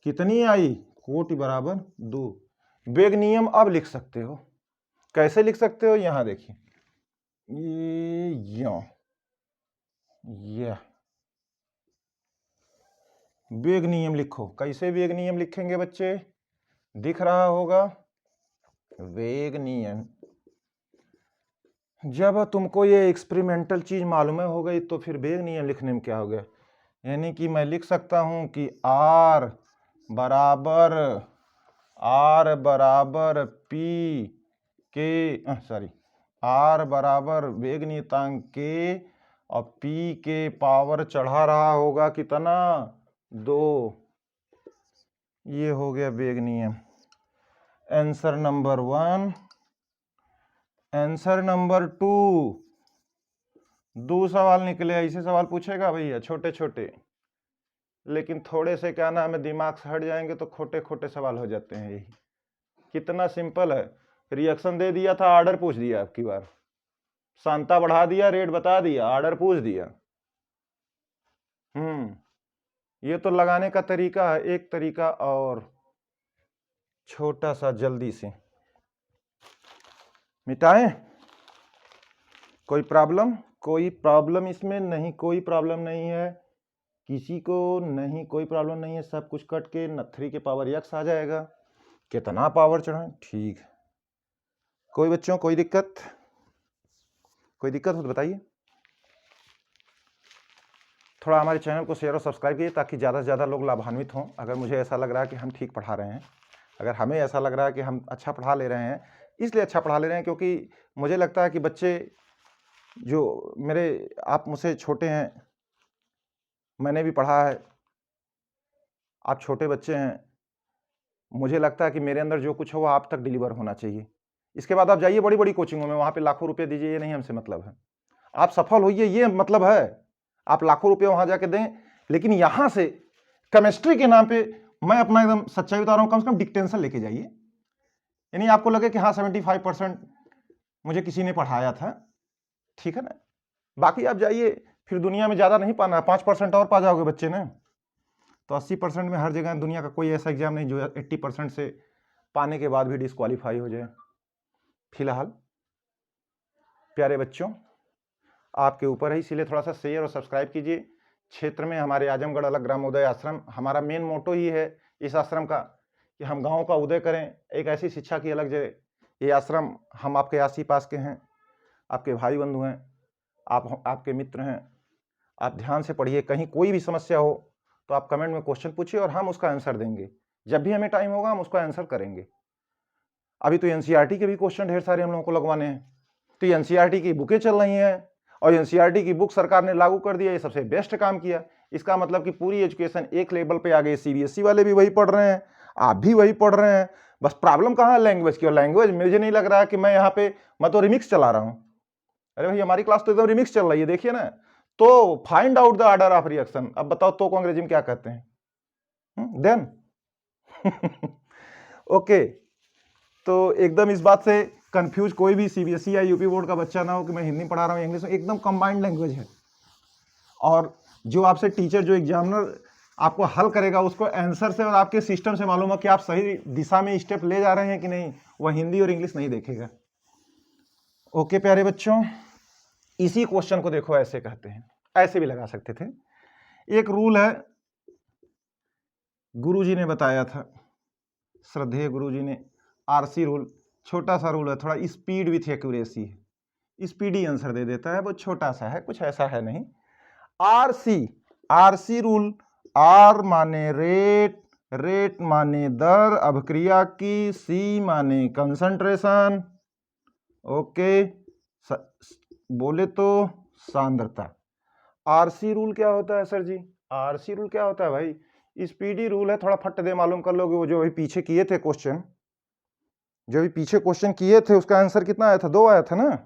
कितनी आई, कोटि बराबर 2। वेग नियम अब लिख सकते हो, कैसे लिख सकते हो, यहां देखिए, ये वेग नियम लिखो। कैसे वेग नियम लिखेंगे बच्चे, दिख रहा होगा, वेग नियम, जब तुमको ये एक्सपेरिमेंटल चीज मालूम हो गई, तो फिर वेग नियम लिखने में क्या हो गया, यानी कि मैं लिख सकता हूं कि R बराबर आर बराबर पी के आर बराबर वेग नियतांक के और पी के पावर चढ़ा रहा होगा कितना 2। ये हो गया वेग नियम। Answer number 1। आंसर नंबर 2, 2 सवाल निकले। ऐसे सवाल पूछेगा भैया छोटे छोटे, लेकिन थोड़े से क्या नाम है दिमाग से हट जाएंगे तो खोटे खोटे सवाल हो जाते हैं। यही कितना सिंपल है। रिएक्शन दे दिया था, ऑर्डर पूछ दिया, आपकी बार सांता बढ़ा दिया, रेट बता दिया, ऑर्डर पूछ दिया। ये तो लगाने का तरीका है। एक तरीका और छोटा सा, जल्दी से मिटाएं। कोई प्रॉब्लम? कोई प्रॉब्लम इसमें नहीं, कोई प्रॉब्लम नहीं है, किसी को नहीं, कोई प्रॉब्लम नहीं है। सब कुछ कट के 3 के पावर x आ जाएगा। कितना पावर चढ़ाएं? ठीक है। कोई बच्चों कोई दिक्कत? कोई दिक्कत हो तो बताइए। थोड़ा हमारे चैनल को शेयर और सब्सक्राइब कीजिए ताकि ज़्यादा से ज़्यादा लोग लाभान्वित हों। अगर मुझे ऐसा लग रहा है कि हम ठीक पढ़ा रहे हैं, अगर हमें ऐसा लग रहा है कि हम अच्छा पढ़ा ले रहे हैं, इसलिए अच्छा पढ़ा ले रहे हैं क्योंकि मुझे लगता है कि बच्चे जो मेरे, आप मुझसे छोटे हैं, मैंने भी पढ़ा है, आप छोटे बच्चे हैं, मुझे लगता है कि मेरे अंदर जो कुछ हो वो आप तक डिलीवर होना चाहिए। इसके बाद आप जाइए बड़ी बड़ी कोचिंगों में, वहाँ पे लाखों रुपए दीजिए, ये नहीं हमसे मतलब है। आप सफल होइए, ये मतलब है। आप लाखों रुपए वहाँ जाके दें, लेकिन यहाँ से केमिस्ट्री के नाम पे मैं अपना एकदम सच्चाई बता रहा हूँ, कम से कम डिक्टेंशन लेके जाइए। यानी आपको लगे कि हाँ 75% मुझे किसी ने पढ़ाया था, ठीक है ना। बाकी आप जाइए, फिर दुनिया में ज़्यादा नहीं पाना, 5% और पा जाओगे बच्चे ने, तो 80% में हर जगह दुनिया का कोई ऐसा एग्जाम नहीं जो 80% से पाने के बाद भी डिस्क्वालीफाई हो जाए। फिलहाल प्यारे बच्चों, आपके ऊपर है, इसीलिए थोड़ा सा शेयर और सब्सक्राइब कीजिए। क्षेत्र में हमारे आजमगढ़ अलग ग्रामोदय आश्रम, हमारा मेन मोटो ही है इस आश्रम का कि हम गाँव का उदय करें, एक ऐसी शिक्षा की अलग जगह। ये आश्रम हम आपके आस ही पास के हैं, आपके भाई बंधु हैं, आपके मित्र हैं। आप ध्यान से पढ़िए। कहीं कोई भी समस्या हो तो आप कमेंट में क्वेश्चन पूछिए और हम उसका आंसर देंगे। जब भी हमें टाइम होगा हम उसका आंसर करेंगे। अभी तो एनसीईआरटी के भी क्वेश्चन ढेर सारे हम लोगों को लगवाने हैं, तो एनसीईआरटी की बुकें चल रही हैं और एनसीईआरटी की बुक सरकार ने लागू कर दिया। ये सबसे बेस्ट काम किया। इसका मतलब कि पूरी एजुकेशन एक लेवल पे आ गई। सीबीएसई वाले भी वही पढ़ रहे हैं, आप भी वही पढ़ रहे हैं। बस प्रॉब्लम कहाँ है? लैंग्वेज की। और लैंग्वेज मुझे नहीं लग रहा है कि मैं यहाँ पे, मैं तो रिमिक्स चला रहा हूँ। अरे भाई हमारी क्लास तो एकदम रिमिक्स चल रही है, देखिए ना। तो find out the order of reaction. अब बताओ तो को अंग्रेजी में क्या कहते हैं? Then okay. तो एकदम इस बात से कंफ्यूज कोई भी सीबीएसई या यूपी बोर्ड का बच्चा ना हो कि मैं हिंदी पढ़ा रहा हूँ इंग्लिश में। एकदम कंबाइंड लैंग्वेज है। और जो आपसे टीचर, जो एग्जामिनर आपको हल करेगा, उसको आंसर से और आपके सिस्टम से मालूम है कि आप सही दिशा में स्टेप ले जा रहे हैं कि नहीं। वह हिंदी और इंग्लिश नहीं देखेगा। ओके प्यारे बच्चों, इसी क्वेश्चन को देखो, ऐसे कहते हैं, ऐसे भी लगा सकते थे। एक रूल है, गुरुजी ने बताया था, श्रद्धेय गुरुजी ने, आरसी रूल। छोटा सा रूल है, थोड़ा स्पीड विथ एक्यूरेसी है। स्पीडी आंसर दे देता है, वो छोटा सा है, कुछ ऐसा है नहीं। आरसी रूल, आर माने रेट, रेट माने दर अभिक्रिया की, सी माने कंसंट्रेशन, ओके, बोले तो सांद्रता। आरसी रूल क्या होता है सर जी? आरसी रूल क्या होता है भाई? स्पीडी रूल है, थोड़ा फट दे मालूम कर लोगे। वो जो अभी पीछे किए थे क्वेश्चन, जो भी पीछे क्वेश्चन किए थे, उसका आंसर कितना आया था? 2 आया था ना।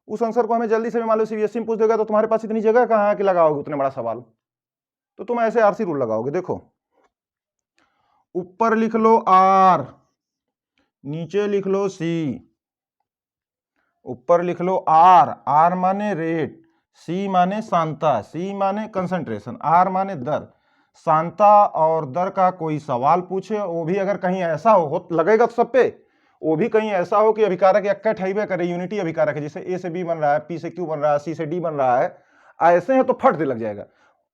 उस आंसर को हमें जल्दी से मान लो सीबीएसई में पूछ देगा तो तुम्हारे पास इतनी जगह कहाँ है कि लगाओगे उतने बड़ा सवाल। तो तुम ऐसे आरसी रूल लगाओगे। देखो, ऊपर लिख लो आर, नीचे लिख लो सी। ऊपर लिख लो आर, आर माने रेट, सी माने सांता, सी माने कंसंट्रेशन, आर माने दर। सांता और दर का कोई सवाल पूछे, वो भी अगर कहीं ऐसा हो, लगेगा तो सब पे, वो भी कहीं ऐसा हो कि अभिकारक एक्का ठैबे करे, यूनिटी अभिकारक है, जैसे ए से बी बन रहा है, पी से क्यू बन रहा है, सी से डी बन रहा है, ऐसे हैं तो फट दे लग जाएगा।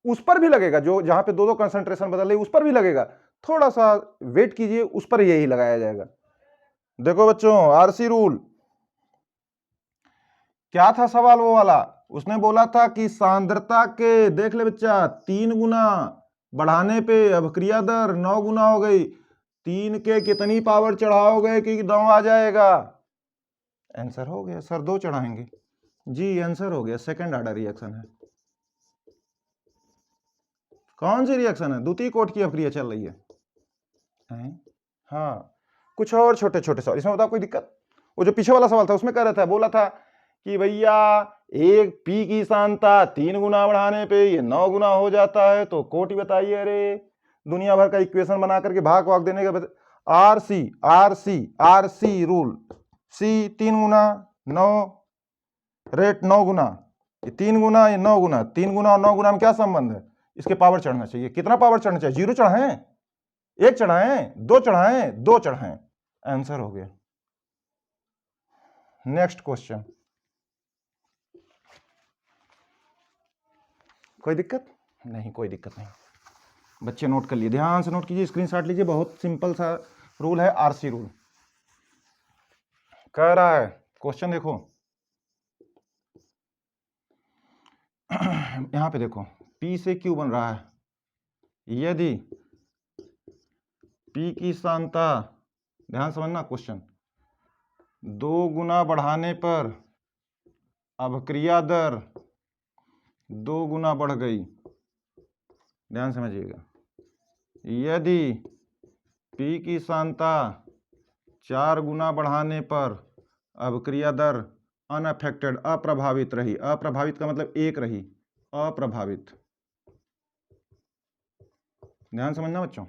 उस पर भी लगेगा, जो जहां पे 2-2 कंसंट्रेशन बदल रही, उस पर भी लगेगा। थोड़ा सा वेट कीजिए, उस पर यही लगाया जाएगा। देखो बच्चों, आरसी रूल क्या था सवाल वो वाला? उसने बोला था कि सांद्रता के, देख ले बच्चा, 3 गुना बढ़ाने पे अभिक्रिया दर 9 गुना हो गई। 3 के कितनी पावर चढ़ाओगे कि 9 आ जाएगा? आंसर हो गया सर, 2 चढ़ाएंगे जी, आंसर हो गया, सेकंड ऑर्डर रिएक्शन है। कौन सी रिएक्शन है? द्वितीय कोट की अभिक्रिया चल रही है। हाँ, कुछ और छोटे छोटे सवाल इसमें बताओ, कोई दिक्कत? वो जो पीछे वाला सवाल था उसमें कह रहा था, बोला था कि भैया एक पी की सांद्रता 3 गुना बढ़ाने पे ये 9 गुना हो जाता है, तो कोट ही बताइए। अरे दुनिया भर का इक्वेशन बना करके भाग वाग देने का आर सी रूल, सी 3 गुना 9 रेट 9 गुना, ये 3 गुना ये 9 गुना, 3 गुना और 9 गुना में क्या संबंध है? इसके पावर चढ़ना चाहिए। कितना पावर चढ़ना चाहिए? 0 चढ़ाएं, 1 चढ़ाएं, 2 चढ़ाएं, 2 चढ़ाएं, आंसर हो गया। नेक्स्ट क्वेश्चन, कोई दिक्कत नहीं? कोई दिक्कत नहीं, बच्चे नोट कर लिए, ध्यान से नोट कीजिए, स्क्रीनशॉट लीजिए। बहुत सिंपल सा रूल है, आरसी रूल। कह रहा है क्वेश्चन देखो, यहां पे देखो, P से Q बन रहा है। यदि P की सांद्रता, ध्यान समझना क्वेश्चन, 2 गुना बढ़ाने पर अभिक्रिया दर 2 गुना बढ़ गई। ध्यान समझिएगा, यदि P की सांद्रता 4 गुना बढ़ाने पर अभिक्रिया दर अनअफेक्टेड, अप्रभावित रही। अप्रभावित का मतलब 1 रही, अप्रभावित। ध्यान समझना बच्चों,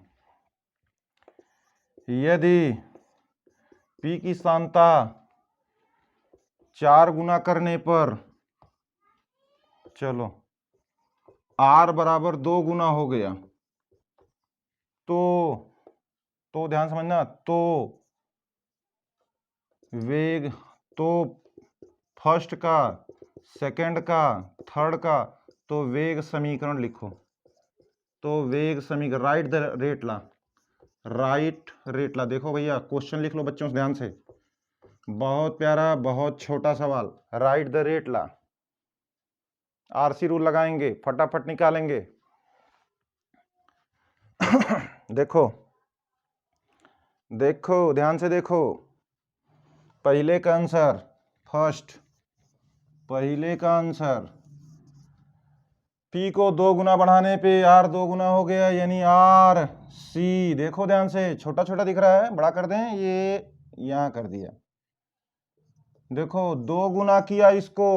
यदि P की सांद्रता 4 गुना करने पर, चलो R बराबर 2 गुना हो गया, तो ध्यान समझना, तो वेग, तो फर्स्ट का, सेकंड का, थर्ड का, तो वेग समीकरण लिखो। तो वेग समीकरण, write the rate law, write rate law. देखो भैया क्वेश्चन लिख लो बच्चों ध्यान से, बहुत प्यारा, बहुत छोटा सवाल। Write the rate law, RC rule लगाएंगे, फटाफट निकालेंगे। देखो देखो ध्यान से देखो, पहले का आंसर, फर्स्ट पहले का आंसर, P को 2 गुना बढ़ाने पे R 2 गुना हो गया, यानी आर सी। देखो ध्यान से, छोटा छोटा दिख रहा है, बड़ा कर दें, ये यहां कर दिया। देखो 2 गुना किया इसको,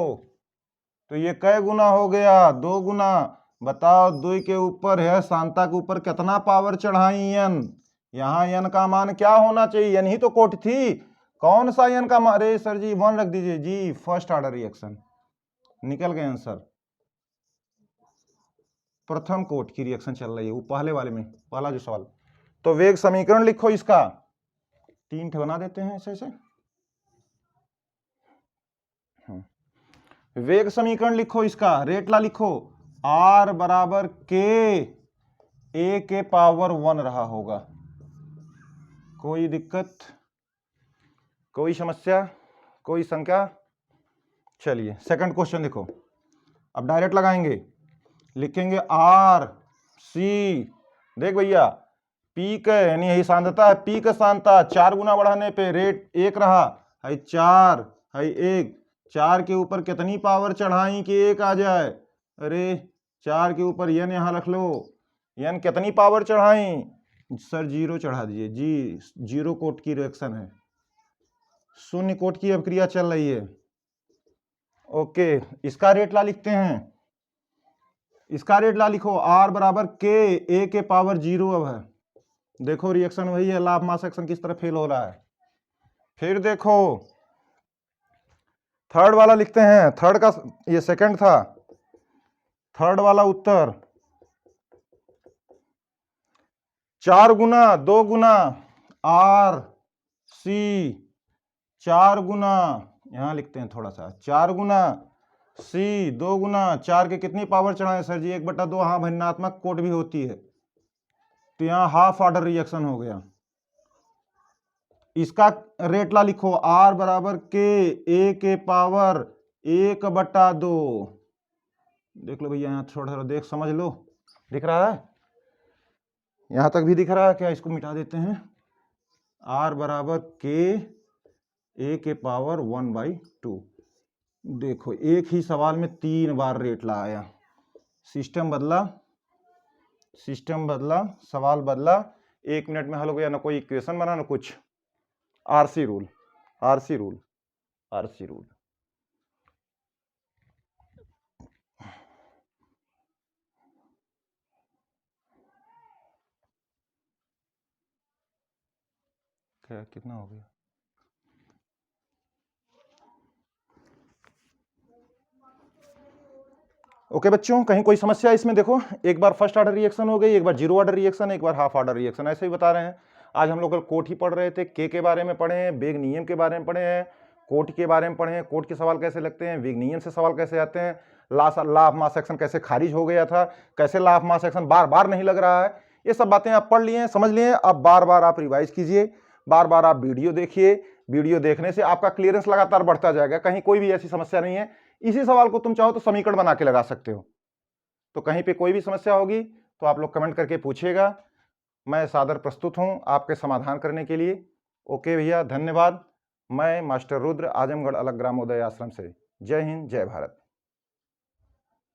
तो ये कै गुना हो गया? 2 गुना। बताओ 2 के ऊपर है, सांद्रता के ऊपर कितना पावर चढ़ाई? n। यहाँ n का मान क्या होना चाहिए? n ही तो कोट थी, कौन सा n का मान? अरे सर जी 1 रख दीजिए जी, फर्स्ट ऑर्डर रिएक्शन। निकल गए आंसर, प्रथम कोट की रिएक्शन चल रही है, वो पहले वाले में, पहला जो सवाल। तो वेग समीकरण लिखो इसका, 3 ठे बना देते हैं ऐसे ऐसे। वेग समीकरण लिखो इसका, रेट ला लिखो, R बराबर के A के पावर 1 रहा होगा। कोई दिक्कत, कोई समस्या, कोई शंका? चलिए सेकंड क्वेश्चन देखो, अब डायरेक्ट लगाएंगे, लिखेंगे आर सी। देख भैया, P का यानी यही सांद्रता है, P का सांद्रता 4 गुना बढ़ाने पे रेट 1 रहा है, 4 है 1, 4 के ऊपर कितनी पावर चढ़ाई कि 1 आ जाए? अरे 4 के ऊपर n यहां रख लो, n कितनी पावर चढ़ाई? सर 0 चढ़ा दीजिए जी, 0 कोट की रिएक्शन है, 0 कोट की अभिक्रिया चल रही है। ओके, इसका रेट ला लिखते हैं, इसका रेट ला लिखो, R बराबर के A के पावर 0 अब है। देखो रिएक्शन वही है, लाभ मास एक्शन किस तरह फेल हो रहा है। फिर देखो थर्ड वाला लिखते हैं, थर्ड का, ये सेकंड था, थर्ड वाला उत्तर, 4 गुना 2 गुना R C, 4 गुना, यहां लिखते हैं थोड़ा सा, 4 गुना C 2 गुना 4 के कितनी पावर चढ़ाएं? सर जी 1/2। हाँ, भिन्नात्मक कोट भी होती है, तो यहां हाफ ऑर्डर रिएक्शन हो गया। इसका रेट ला लिखो, R बराबर के A के पावर 1/2। देख लो भैया, यहाँ थोड़ा थोड़ा देख समझ लो, दिख रहा है? यहाँ तक भी दिख रहा है क्या? इसको मिटा देते हैं। r बराबर k a के पावर 1/2। देखो एक ही सवाल में 3 बार रेट लाया, सिस्टम बदला, सवाल बदला, 1 मिनट में हल हो गया। ना कोई इक्वेशन बना ना कुछ। RC rule. क्या कितना हो गया? ओके बच्चों, कहीं कोई समस्या इसमें? देखो एक बार फर्स्ट ऑर्डर रिएक्शन हो गई, एक बार जीरो ऑर्डर रिएक्शन, एक बार हाफ ऑर्डर रिएक्शन, ऐसे ही बता रहे हैं। आज हम लोग कोट ही पढ़ रहे थे, के बारे में पढ़े हैं, वेग नियम के बारे में पढ़े हैं, कोट के बारे में पढ़े हैं, कोट के सवाल कैसे लगते हैं, वेग नियम से सवाल कैसे आते हैं, लॉ ऑफ मास एक्शन कैसे खारिज हो गया था, कैसे लॉ ऑफ मास एक्शन बार बार नहीं लग रहा है। ये सब बातें आप पढ़ लिए, समझ लिए। अब बार बार आप रिवाइज कीजिए, बार बार आप वीडियो देखिए। वीडियो देखने से आपका क्लियरेंस लगातार बढ़ता जाएगा। कहीं कोई भी ऐसी समस्या नहीं है। इसी सवाल को तुम चाहो तो समीकरण बना के लगा सकते हो। तो कहीं पे कोई भी समस्या होगी तो आप लोग कमेंट करके पूछिएगा, मैं सादर प्रस्तुत हूं आपके समाधान करने के लिए। ओके भैया, धन्यवाद। मैं मास्टर रुद्र, आजमगढ़ अलग ग्रामोदय आश्रम से। जय हिंद, जय भारत।